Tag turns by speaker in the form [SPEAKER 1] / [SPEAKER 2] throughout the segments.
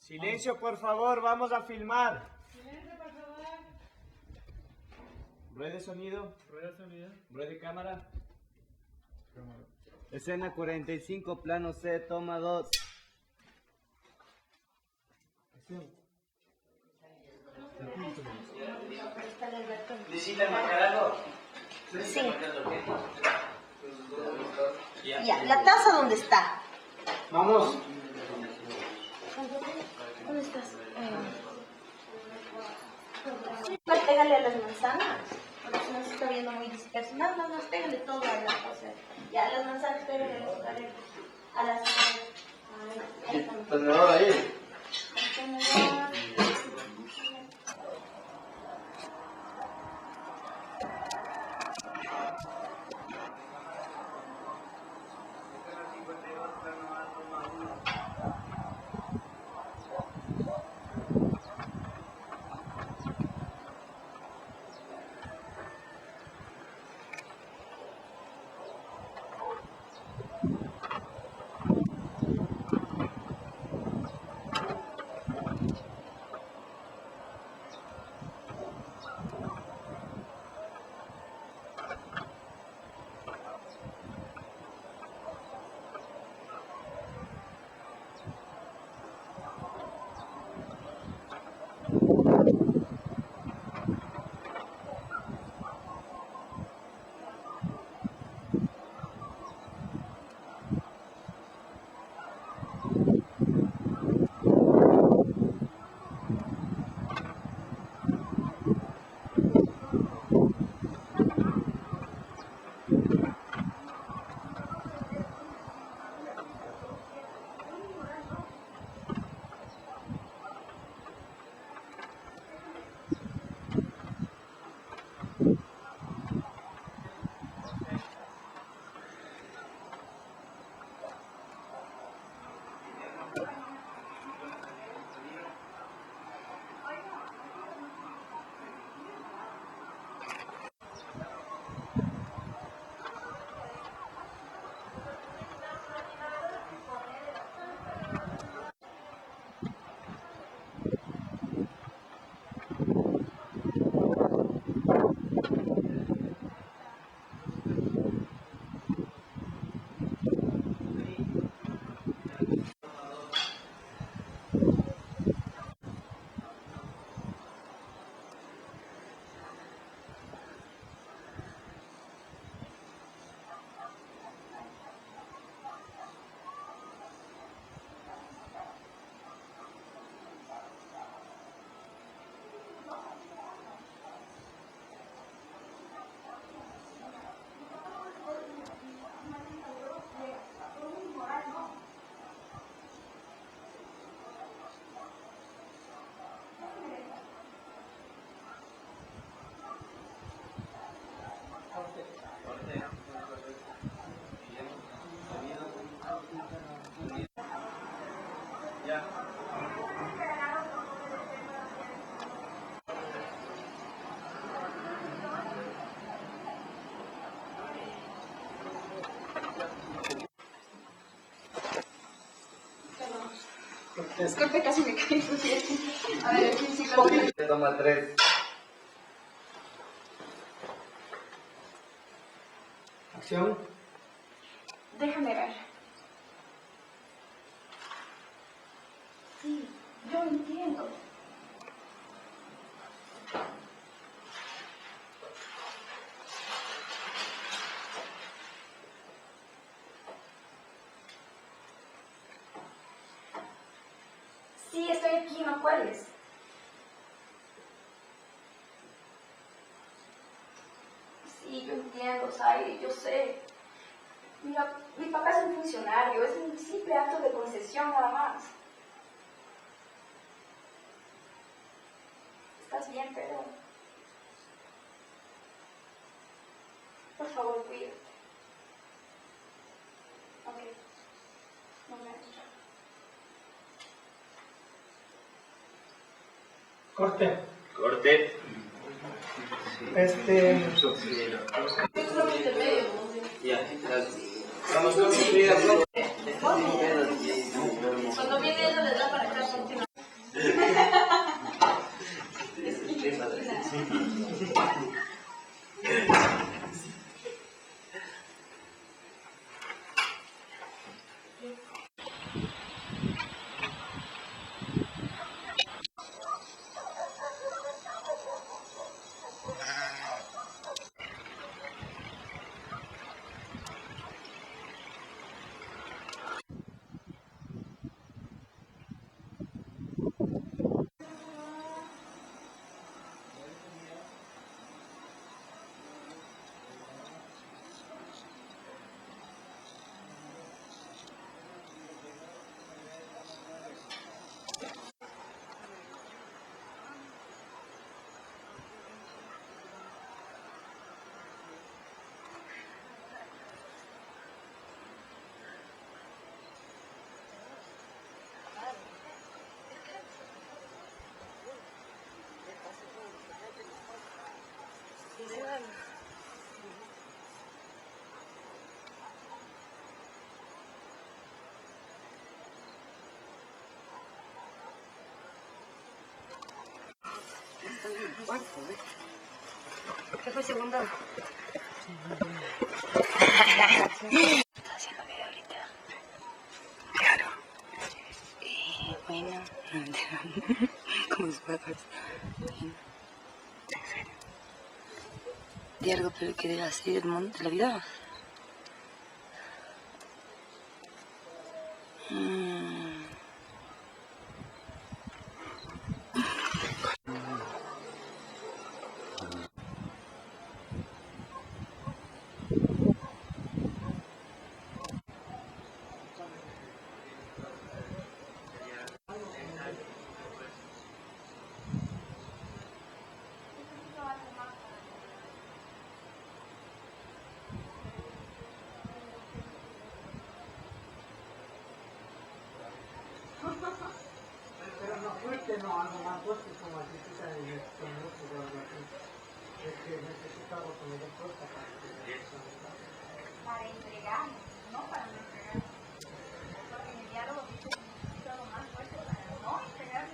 [SPEAKER 1] Silencio, por favor, vamos a filmar.
[SPEAKER 2] Silencio, por favor.
[SPEAKER 1] Rueda de sonido.
[SPEAKER 2] Rueda sonido.
[SPEAKER 1] Rueda de cámara.
[SPEAKER 2] Cámara.
[SPEAKER 1] Escena 45, plano C, toma 2. ¿Necesitan marcar algo?
[SPEAKER 3] Sí. Ya, ¿la taza dónde está?
[SPEAKER 1] Vamos.
[SPEAKER 3] ¿Dónde estás? Pégale a las manzanas, porque si no se está viendo muy disperso. No, pégale todo a la cosa. Ya, las manzanas, pégale a las... Ahí está.
[SPEAKER 1] Tenedor ahí.
[SPEAKER 3] Tenedor. Disculpe, casi me caí. A ver, ¿quién sí lo...
[SPEAKER 1] Toma 3. Acción.
[SPEAKER 3] Déjame ver. Sí, yo entiendo. Sí, estoy aquí, no cuelgues. Sí, yo entiendo, Zaire, yo sé. Mira, mi papá es un funcionario, es un simple acto de concesión nada más. Estás bien, pero... Por favor, cuídate. Ok. No me digas.
[SPEAKER 1] Corte. Corte. Ya, estamos con
[SPEAKER 3] Cuando viene ella le da para acá, continúa. ¿Cuánto? ¿Qué fue segundo? Está haciendo video ahorita. Claro. Bueno, ¿cómo se puede hacer? Bueno. ¿En serio? ¿Di algo pero que diga así del mundo de la vida?
[SPEAKER 2] Pero no fuerte, no, algo más fuerte como necesita de música o algo así. Es que necesitaba como de fuerza
[SPEAKER 3] Para entregar, no para no entregar. Porque en el diálogo dice que necesito algo más fuerte para no entregar. Y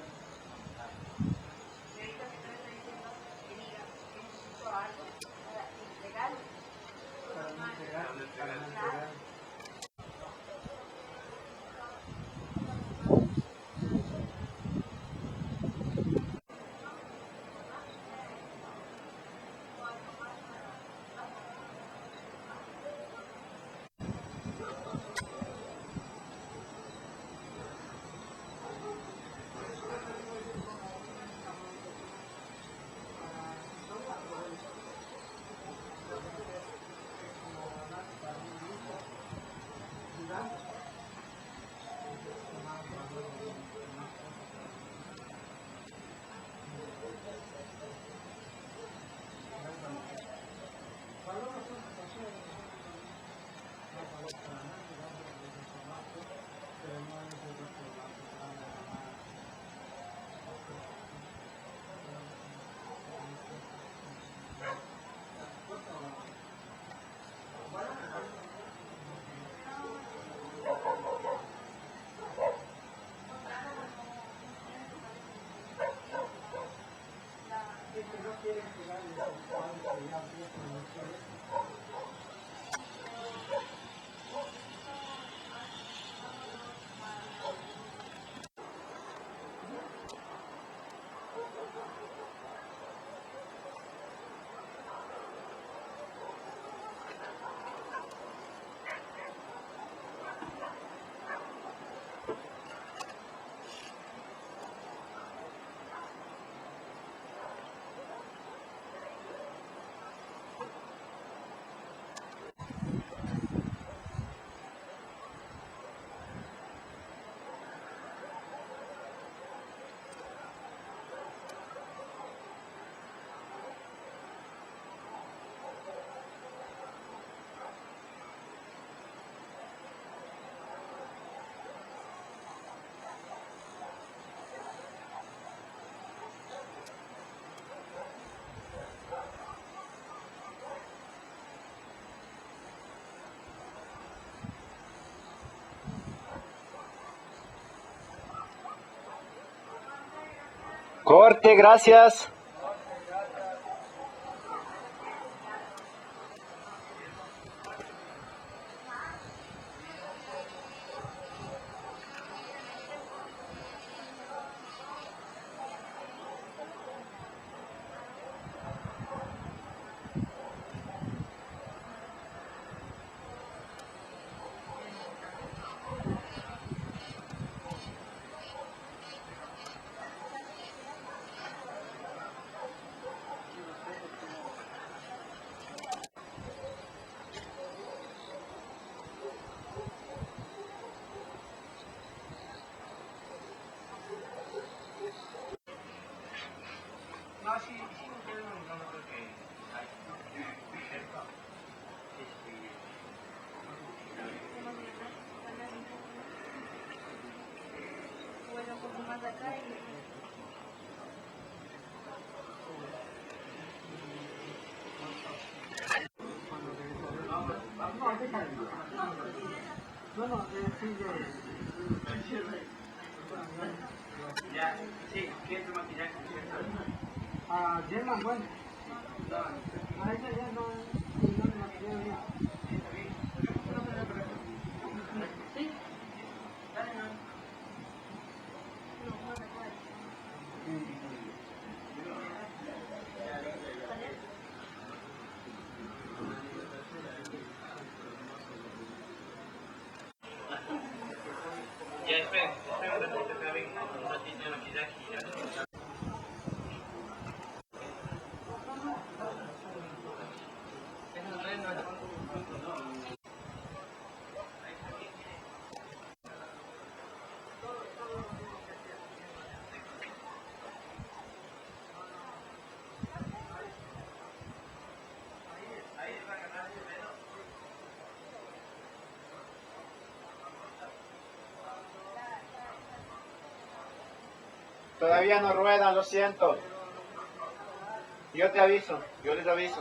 [SPEAKER 3] ahorita me estoy diciendo que diga que necesito algo para entregar.
[SPEAKER 2] para no entregar.
[SPEAKER 1] Corte, gracias.
[SPEAKER 3] Bueno, un poco más acá y...
[SPEAKER 2] Ya, sí, ¿qué es el maquillaje? bueno. A esa ya no la creo bien.
[SPEAKER 3] Sí.
[SPEAKER 4] Ya, esperen un ratito, que venga un ratito de maquillaje y ya.
[SPEAKER 1] Todavía no ruedan, lo siento. Yo te aviso, yo les aviso.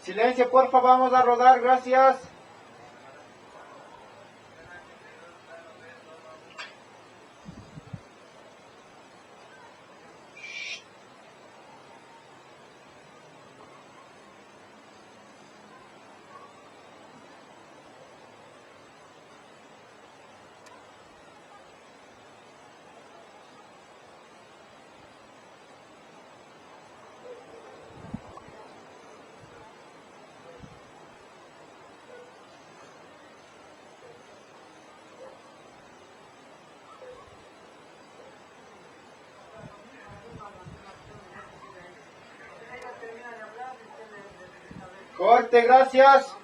[SPEAKER 1] Silencio, porfa, vamos a rodar, gracias. Corte, gracias.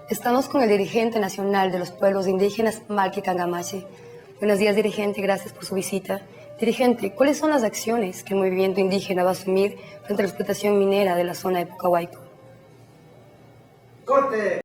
[SPEAKER 5] Estamos con el dirigente nacional de los pueblos indígenas, Malky Cangamachi. Buenos días, dirigente, gracias por su visita. Dirigente, ¿cuáles son las acciones que el movimiento indígena va a asumir frente a la explotación minera de la zona de Pucahuayco?
[SPEAKER 2] ¡Corte!